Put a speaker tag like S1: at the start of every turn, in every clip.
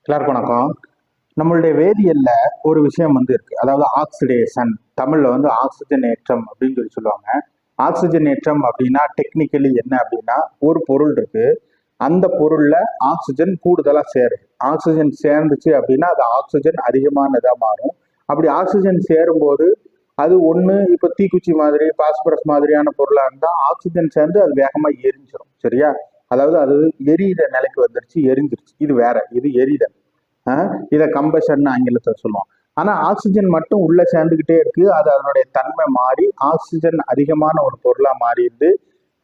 S1: எல்லாருக்கும் வணக்கம். நம்மளுடைய வேதியியல்ல ஒரு விஷயம் இருக்கு. அதாவது ஆக்சிடேஷன், தமிழ்ல ஆக்சிஜனேற்றம் அப்படின்னு சொல்லுவாங்க. ஆக்சிஜனேற்றம் அப்படின்னா டெக்னிக்கலி என்ன அப்படின்னா, ஒரு பொருள் இருக்கு, அந்த பொருள்ல ஆக்சிஜன் கூடுதலா சேருது. ஆக்சிஜன் சேர்ந்துச்சு அப்படின்னா அது ஆக்சிஜன் அதிகமானதா மாறும். அப்படி ஆக்சிஜன் சேரும்போது அது ஒண்ணு இப்ப தீக்குச்சி மாதிரி பாஸ்பரஸ் மாதிரியான பொருளா இருந்தா ஆக்சிஜன் சேர்ந்து அது வேகமா எரிஞ்சிடும். சரியா? அதாவது அது எரியிற நிலைக்கு வந்துருச்சு, எரிஞ்சிருச்சு. இது வேற, இது எரிதல். இதை கம்பஷன் ஆங்கிலத்தில் சொல்லுவோம். ஆனா ஆக்சிஜன் மட்டும் உள்ள சேர்ந்துகிட்டே இருக்கு. அது அதனுடைய தன்மை மாறி ஆக்சிஜன் அதிகமான ஒரு பொருளா மாறிடுது.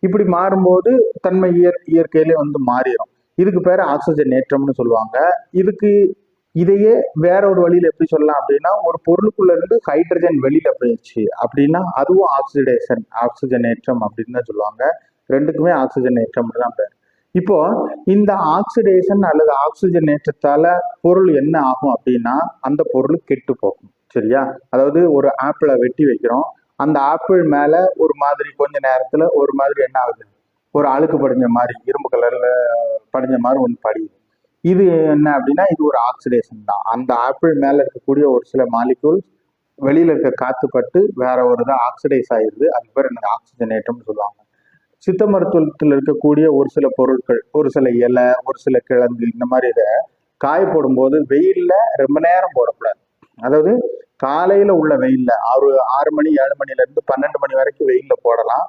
S1: இப்படி மாறும்போது தன்மை இயற்கையிலே மாறிடும். இதுக்கு பேர் ஆக்சிஜன் ஏற்றம்னு சொல்லுவாங்க. இதுக்கு இதையே வேற ஒரு வழியில எப்படி சொல்லலாம் அப்படின்னா, ஒரு பொருளுக்குள்ள இருந்து ஹைட்ரஜன் வெளியில போயிடுச்சு அப்படின்னா அதுவும் ஆக்சிடேஷன், ஆக்சிஜன் ஏற்றம் அப்படின்னு தான் சொல்லுவாங்க. ரெண்டுக்குமே ஆக்சிஜன் ஏற்றம்னு தான் பேர். இப்போ இந்த ஆக்சிடேஷன் அல்லது ஆக்சிஜன் ஏற்றத்தால பொருள் என்ன ஆகும் அப்படின்னா, அந்த பொருள் கெட்டு போகும். சரியா? அதாவது ஒரு ஆப்பிளை வெட்டி வைக்கிறோம், அந்த ஆப்பிள் மேல ஒரு மாதிரி கொஞ்ச நேரத்துல ஒரு மாதிரி என்ன ஆகுது, ஒரு அழுக்கு படிஞ்ச மாதிரி, இரும்பு கலர்ல படிஞ்ச மாதிரி ஒன்று படியுது. இது என்ன அப்படின்னா, இது ஒரு ஆக்சிடேஷன் தான். அந்த ஆப்பிள் மேல இருக்கக்கூடிய ஒரு சில மாலிகூல் வெளியில இருக்க காத்து பட்டு வேற ஒரு இதாக ஆக்சிடைஸ் ஆயிடுது. அது பேர் என்ன, ஆக்சிஜனேற்றம்னு சொல்லுவாங்க. சித்த மருத்துவத்தில் இருக்கக்கூடிய ஒரு சில பொருட்கள், ஒரு சில இலை, ஒரு சில கிழங்கு, இந்த மாதிரி இதை காய போடும்போது வெயில்ல ரொம்ப நேரம் போடக்கூடாது. அதாவது காலையில உள்ள வெயில்ல 6 மணி 7 மணில இருந்து 12 மணி வரைக்கும் வெயில்ல போடலாம்.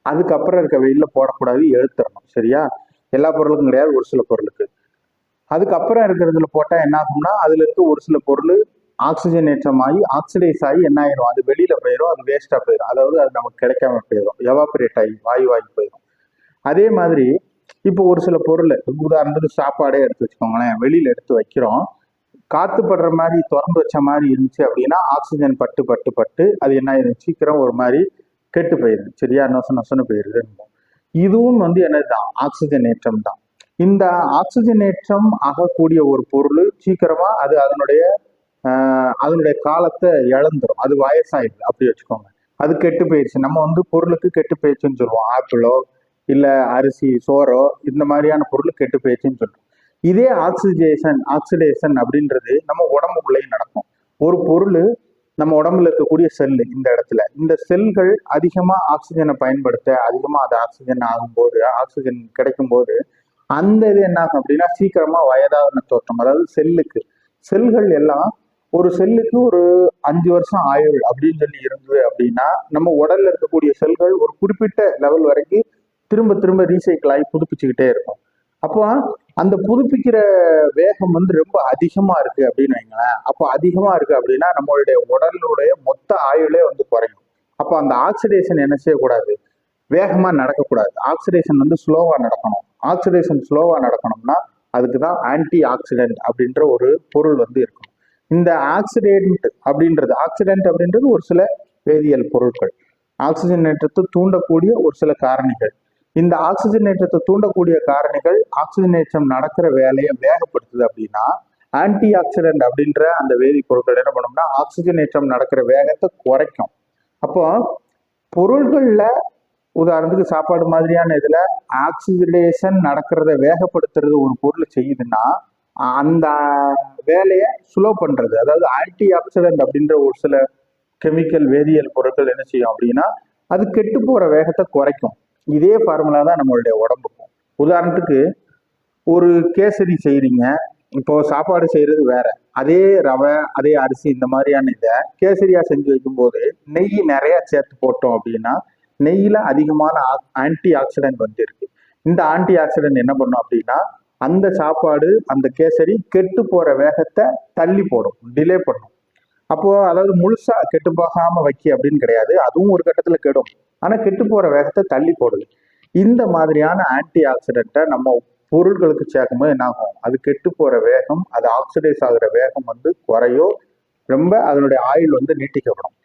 S1: அதுக்கப்புறம் இருக்க வெயில்ல போடக்கூடாது, எடுத்துடணும். சரியா? எல்லா பொருளுக்கும் கிடையாது, ஒரு சில பொருளுக்கு. அதுக்கப்புறம் இருக்கிறதுல போட்டா என்ன ஆகும்னா, அதுல இருக்க ஒரு சில பொருள் ஆக்சிஜனேற்றமாகி ஆக்சிடைஸ் ஆகி என்ன ஆயிரும், அது வெளியில போயிடும், அது வேஸ்டா போயிடும். அதாவது அது நமக்கு கிடைக்காம போயிடும், எவாபரேட் ஆகி வாயுவாகி போயிடும். அதே மாதிரி இப்போ ஒரு சில பொருள், உதாரணத்துக்கு சாப்பாடே எடுத்து வச்சுக்கோங்களேன், வெளியில எடுத்து வைக்கிறோம், காத்து படுற மாதிரி திறந்து வச்ச மாதிரி இருந்துச்சு அப்படின்னா ஆக்சிஜன் பட்டு பட்டு பட்டு அது என்ன ஆயிடும், சீக்கிரம் ஒரு மாதிரி கெட்டு போயிடுது. சரியா? நொசன்னு போயிடுது. இதுவும் என்னதுதான், ஆக்சிஜனேற்றம் தான். இந்த ஆக்சிஜனேற்றம் ஆகக்கூடிய ஒரு பொருள் சீக்கிரமா அது அதனுடைய காலத்தை இழந்துடும், அது வயசாயிடுது அப்படி வச்சுக்கோங்க. அது கெட்டு போயிடுச்சு. நம்ம பொருளுக்கு கெட்டு போயிடுச்சுன்னு சொல்லுவோம். ஆப்பிளோ இல்ல அரிசி சோறோ இந்த மாதிரியான பொருள் கெட்டு போயிடுச்சுன்னு சொல்லுவோம். இதே ஆக்சிடேஷன் அப்படின்றது நம்ம உடம்புக்குள்ளேயும் நடக்கும். ஒரு பொருள் நம்ம உடம்புல இருக்கக்கூடிய செல்லு, இந்த இடத்துல இந்த செல்கள் அதிகமா ஆக்சிஜனை பயன்படுத்த, அதிகமா அது ஆக்சிஜன் ஆகும்போது, ஆக்சிஜன் கிடைக்கும் போது அந்த இது என்ன ஆகும் அப்படின்னா சீக்கிரமா வயதான தோற்றம். அதாவது செல்கள் எல்லாம், ஒரு செல்லுக்கு ஒரு 5 வருஷம் ஆயுள் அப்படின்னு சொல்லி இருந்தது அப்படின்னா, நம்ம உடல்ல இருக்கக்கூடிய செல்கள் ஒரு குறிப்பிட்ட லெவல் வரைக்கும் திரும்ப திரும்ப ரீசைக்கிள் ஆகி புதுப்பிச்சுக்கிட்டே இருக்கும். அப்போ அந்த புதுப்பிக்கிற வேகம் ரொம்ப அதிகமா இருக்கு அப்படின்னு வைங்களேன். அப்போ அதிகமா இருக்கு அப்படின்னா நம்மளுடைய உடலுடைய மொத்த ஆயுளே குறையும். அப்போ அந்த ஆக்சிடேஷன் என்ன செய்யக்கூடாது, வேகமா நடக்கக்கூடாது. ஆக்சிடேஷன் ஸ்லோவா நடக்கணும். ஆக்சிடேஷன் ஸ்லோவா நடக்கணும்னா அதுக்கு தான் ஆன்டி ஆக்சிடென்ட் அப்படின்ற ஒரு பொருள் இருக்கணும். இந்த ஆக்சிடென்ட் அப்படின்றது ஒரு சில வேதியியல் பொருட்கள், ஆக்சிஜனேற்றத்தை தூண்டக்கூடிய ஒரு சில காரணிகள். இந்த ஆக்சிஜனேற்றத்தை தூண்டக்கூடிய காரணிகள் ஆக்சிஜனேற்றம் நடக்கிற வேலையை வேகப்படுத்துது அப்படின்னா, ஆன்டி ஆக்சிடென்ட் அப்படின்ற அந்த வேதிப்பொருட்கள் என்ன பண்ணோம்னா ஆக்சிஜனேற்றம் நடக்கிற வேகத்தை குறைக்கும். அப்போ பொருள்கள்ல உதாரணத்துக்கு சாப்பாடு மாதிரியான இதுல ஆக்சிஜனேஷன் நடக்கிறத வேகப்படுத்துறது ஒரு பொருள் செய்யுதுன்னா, அந்த வேலையை ஸ்லோ பண்றது, அதாவது ஆன்டி ஆக்சிடென்ட் அப்படின்ற ஒரு சில கெமிக்கல் வேதியியல் பொருட்கள் என்ன செய்யும் அப்படின்னா அது கெட்டு போற வேகத்தை குறைக்கும். இதே ஃபார்முலா தான் நம்மளுடைய உடம்புக்கும். உதாரணத்துக்கு ஒரு கேசரி செய்யறீங்க, இப்போ சாப்பாடு செய்யறது வேற, அதே ரவை அதே அரிசி இந்த மாதிரியான இதை கேசரியா செஞ்சு வைக்கும் போது நெய் நிறைய சேர்த்து போட்டோம் அப்படின்னா நெய்யில அதிகமான ஆன்டி ஆக்சிடென்ட் இருக்கு. இந்த ஆன்டி ஆக்சிடென்ட் என்ன பண்ணும் அப்படின்னா அந்த சாப்பாடு, அந்த கேசரி கெட்டு போற வேகத்தை தள்ளி போடும், டிலே பண்ணும். அப்போ அதாவது முழுசா கெட்டு போகாம வைக்க அப்படின்னு கிடையாது, அதுவும் ஒரு கட்டத்துல கெடும், ஆனா கெட்டு போற வேகத்தை தள்ளி போடுது. இந்த மாதிரியான ஆன்டி ஆக்சிடென்ட்டை நம்ம பொருட்களுக்கு சேர்க்கும்போது என்ன ஆகும், அது கெட்டு போற வேகம், அது ஆக்சிடைஸ் ஆகுற வேகம் குறையோ, ரொம்ப அதனுடைய ஆயுள் நீட்டிக்கப்படும்.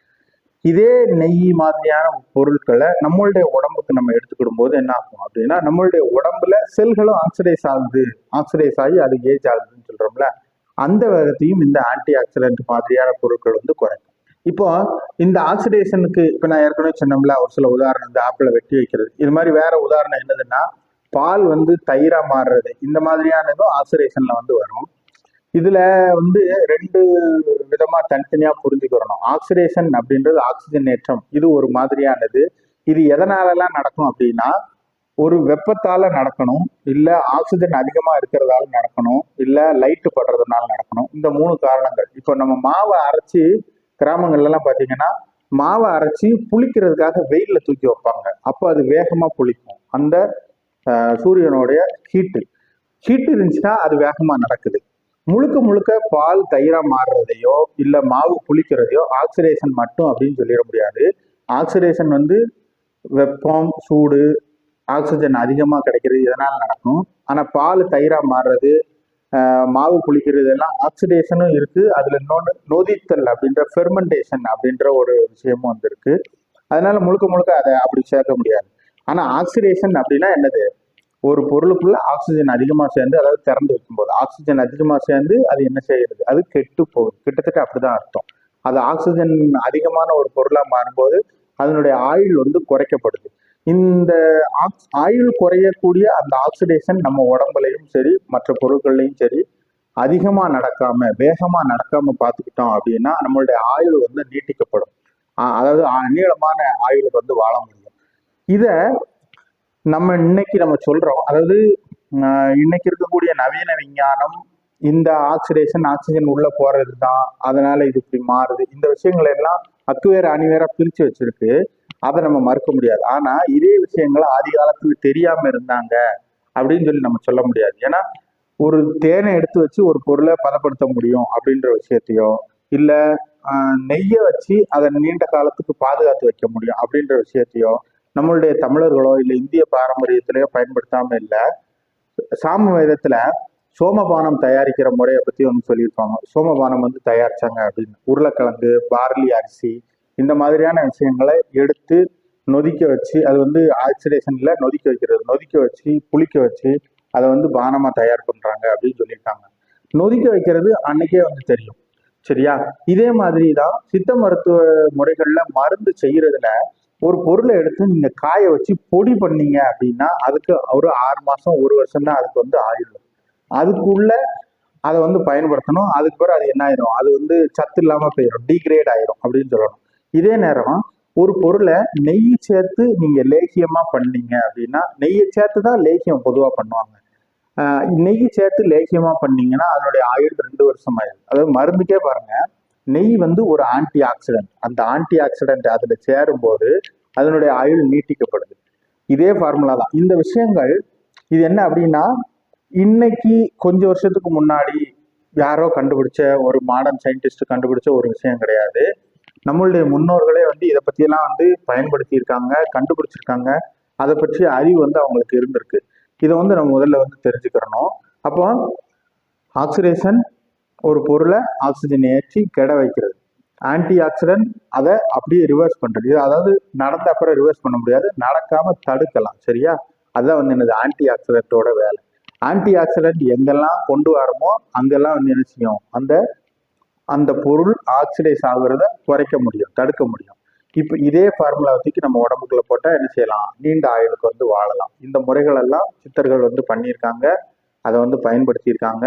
S1: இதே நெய் மாதிரியான பொருட்களை நம்மளுடைய உடம்புக்கு நம்ம எடுத்துக்கிடும் போது என்ன ஆகும் அப்படின்னா நம்மளுடைய உடம்புல செல்களும் ஆக்சிடைஸ் ஆகி அது ஏஜ் ஆகுதுன்னு சொல்றோம்ல, அந்த வேகத்தையும் இந்த ஆன்டி ஆக்சிடென்ட் மாதிரியான பொருட்கள் குறைக்கும். இப்போ இந்த ஆக்சிடேஷனுக்கு இப்ப நான் ஏற்கனவே சொன்னோம்ல ஒரு சில உதாரணம், இந்த ஆப்பிளை வெட்டி வைக்கிறது, இது மாதிரி வேற உதாரணம் என்னதுன்னா பால் தயிரா மாறுறது, இந்த மாதிரியானதும் ஆக்சிடேஷன்ல வரும். இதுல வந்து ரெண்டு விதமா தனித்தனியா புரிஞ்சுக்கிறணும். ஆக்சிடேஷன் அப்படின்றது ஆக்சிஜனேற்றம், இது ஒரு மாதிரியானது. இது எதனாலலாம் நடக்கும் அப்படின்னா, ஒரு வெப்பத்தால நடக்கணும், இல்ல ஆக்சிஜன் அதிகமா இருக்கிறதால நடக்கணும், இல்ல லைட் படுறதுனால நடக்கணும். இந்த 3 காரணங்கள். இப்போ நம்ம மாவை அரைச்சி கிராமங்கள்ல எல்லாம் பாத்தீங்கன்னா, மாவை அரைச்சி புளிக்கிறதுக்காக வெயில்ல தூக்கி வைப்பாங்க. அப்போ அது வேகமா புளிக்கும். அந்த சூரியனுடைய ஹீட் இருந்துச்சுன்னா அது வேகமா நடக்குது. முழுக்க முழுக்க பால் தயிரா மாறுறதையோ இல்ல மாவு புளிக்கிறதையோ ஆக்சிடேஷன் மட்டும் அப்படின்னு சொல்லிட முடியாது. ஆக்சிடேஷன் வந்து வெப்பம், சூடு, ஆக்சிஜன் அதிகமா கிடைக்கிறது இதனால நடக்கும். ஆனா பால் தயிரா மாறுறது, மாவு புளிக்கிறது எல்லாம் ஆக்சிடேஷனும் இருக்கு. அதுல இன்னொன்று நொதித்தல் அப்படின்ற ஃபெர்மெண்டேஷன் அப்படின்ற ஒரு விஷயமும் வந்து இருக்கு. அதனால முழுக்க முழுக்க அதை அப்படி சேர்க்க முடியாது. ஆனா ஆக்சிடேஷன் அப்படின்னா என்னது? ஒரு பொருளுக்குள்ள ஆக்சிஜன் அதிகமா சேர்ந்து, அதாவது திறந்து வைக்கும்போது ஆக்சிஜன் அதிகமா சேர்ந்து அது என்ன செய்யுது? அது கெட்டு போகுது. கிட்டத்தட்ட அப்படிதான் அர்த்தம். அது ஆக்சிஜன் அதிகமான ஒரு பொருளா மாறும்போது அதனுடைய ஆயுள் வந்து குறைக்கப்படுது. இந்த ஆயுள் குறையக்கூடிய அந்த ஆக்சிடேஷன் நம்ம உடம்புலையும் சரி மற்ற பொருட்கள்லையும் சரி அதிகமா நடக்காம வேகமா நடக்காம பார்த்துக்கிட்டோம் அப்படின்னா நம்மளுடைய ஆயுள் வந்து நீட்டிக்கப்படும். அதாவது நீளமான ஆயுள் வந்து வாழ முடியும். இத நம்ம சொல்றோம். அதாவது இன்னைக்கு இருக்கக்கூடிய நவீன விஞ்ஞானம் இந்த ஆக்சிஜன் உள்ள போறது தான், அதனால இது இப்படி மாறுது, இந்த விஷயங்கள் எல்லாம் அக்குவேற அணிவேற பிரிச்சு வச்சிருக்கு. அதை நம்ம மறுக்க முடியாது. ஆனா இதே விஷயங்களை ஆதி காலத்துல தெரியாம இருந்தாங்க அப்படின்னு சொல்லி நம்ம சொல்ல முடியாது. ஏன்னா ஒரு தேனை எடுத்து வச்சு ஒரு பொருளை பதப்படுத்த முடியும் அப்படின்ற விஷயத்தையோ, இல்ல நெய்யை வச்சு அதை நீண்ட காலத்துக்கு பாதுகாத்து வைக்க முடியும் அப்படின்ற விஷயத்தையோ நம்மளுடைய தமிழர்களோ இல்லை இந்திய பாரம்பரியத்திலேயோ பயன்படுத்தாம இல்லை. சாம வேதத்துல சோமபானம் தயாரிக்கிற முறையை பத்தி வந்து சொல்லியிருப்பாங்க. சோமபானம் வந்து தயாரிச்சாங்க அப்படின்னு. உருளைக்கிழங்கு, பார்லி அரிசி, இந்த மாதிரியான விஷயங்களை எடுத்து நொதிக்க வச்சு, அது வந்து ஆக்சிடேஷன்ல நொதிக்க வைக்கிறது, நொதிக்க வச்சு புளிக்க வச்சு அதை வந்து பானமா தயார் பண்றாங்க அப்படின்னு சொல்லியிருக்காங்க. நொதிக்க வைக்கிறது அன்னைக்கே வந்து தெரியும். சரியா? இதே மாதிரி தான் சித்த மருத்துவ முறைகள்ல மருந்து செய்யறதுல ஒரு பொருளை எடுத்து நீங்க காய வச்சு பொடி பண்ணீங்க அப்படின்னா அதுக்கு ஒரு 6 மாசம் 1 வருஷம் தான் அதுக்கு வந்து ஆயுள். அதுக்குள்ள அதை வந்து பயன்படுத்தணும். அதுக்கு பிறகு அது என்ன ஆயிரும்? அது வந்து சத்து இல்லாம போயிடும், டீக்ரேட் ஆயிரும் அப்படின்னு சொல்லணும். இதே நேரம் ஒரு பொருளை நெய் சேர்த்து நீங்க லேகியமா பண்ணீங்க அப்படின்னா, நெய்யை சேர்த்து தான் லேகியம் பொதுவா பண்ணுவாங்க. நெய் சேர்த்து லேகியமா பண்ணீங்கன்னா அதனுடைய ஆயுள் 2 வருஷம் ஆயிடும். அதாவது மருந்துக்கே பாருங்க, நெய் வந்து ஒரு ஆன்டி ஆக்சிடென்ட். அந்த ஆன்டி ஆக்சிடென்ட் அதுல சேரும் போது அதனுடைய ஆயுள் நீட்டிக்கப்படுது. இதே ஃபார்முலா தான் இந்த விஷயங்கள். இது என்ன அப்படின்னா, இன்னைக்கு கொஞ்சம் வருஷத்துக்கு முன்னாடி யாரோ கண்டுபிடிச்ச ஒரு மாடர்ன் சயின்டிஸ்ட் கண்டுபிடிச்ச ஒரு விஷயம் கிடையாது. நம்மளுடைய முன்னோர்களே வந்து இதை பற்றியெல்லாம் வந்து பயன்படுத்தி இருக்காங்க, கண்டுபிடிச்சிருக்காங்க. அதை பற்றிய அறிவு வந்து அவங்களுக்கு இருந்திருக்கு. இதை வந்து நம்ம முதல்ல வந்து தெரிஞ்சுக்கிறணும். அப்போ ஆக்சிடேஷன் ஒரு பொருளை ஆக்சிஜன் ஏற்றி கெட வைக்கிறது. ஆன்டி ஆக்சிடென்ட் அதை அப்படியே ரிவர்ஸ் பண்றது. இது அதாவது நடந்த அப்புறம் ரிவர்ஸ் பண்ண முடியாது, நடக்காம தடுக்கலாம். சரியா? அதுதான் வந்து என்னது ஆன்டி ஆக்சிடென்ட்டோட வேலை. ஆன்டி ஆக்சிடென்ட் எங்கெல்லாம் கொண்டு வரமோ அங்கெல்லாம் வந்து என்ன செய்யும்? அந்த அந்த பொருள் ஆக்சிடைஸ் ஆகுறத குறைக்க முடியும், தடுக்க முடியும். இப்போ இதே ஃபார்முலா வச்சுக்கு நம்ம உடம்புக்குள்ள போட்டால் என்ன செய்யலாம்? நீண்ட ஆயுளுக்கு வந்து வாழலாம். இந்த முறைகள் எல்லாம் சித்தர்கள் வந்து பண்ணியிருக்காங்க, அதை வந்து பயன்படுத்தியிருக்காங்க.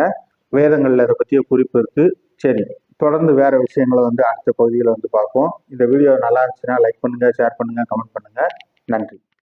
S1: வேதங்கள்ல அதை பற்றிய குறிப்பு இருக்கு. சரி, தொடர்ந்து வேற விஷயங்களை வந்து அடுத்த பகுதியில் வந்து பார்ப்போம். இந்த வீடியோ நல்லா இருந்துச்சுன்னா லைக் பண்ணுங்க, ஷேர் பண்ணுங்க, கமெண்ட் பண்ணுங்க. நன்றி.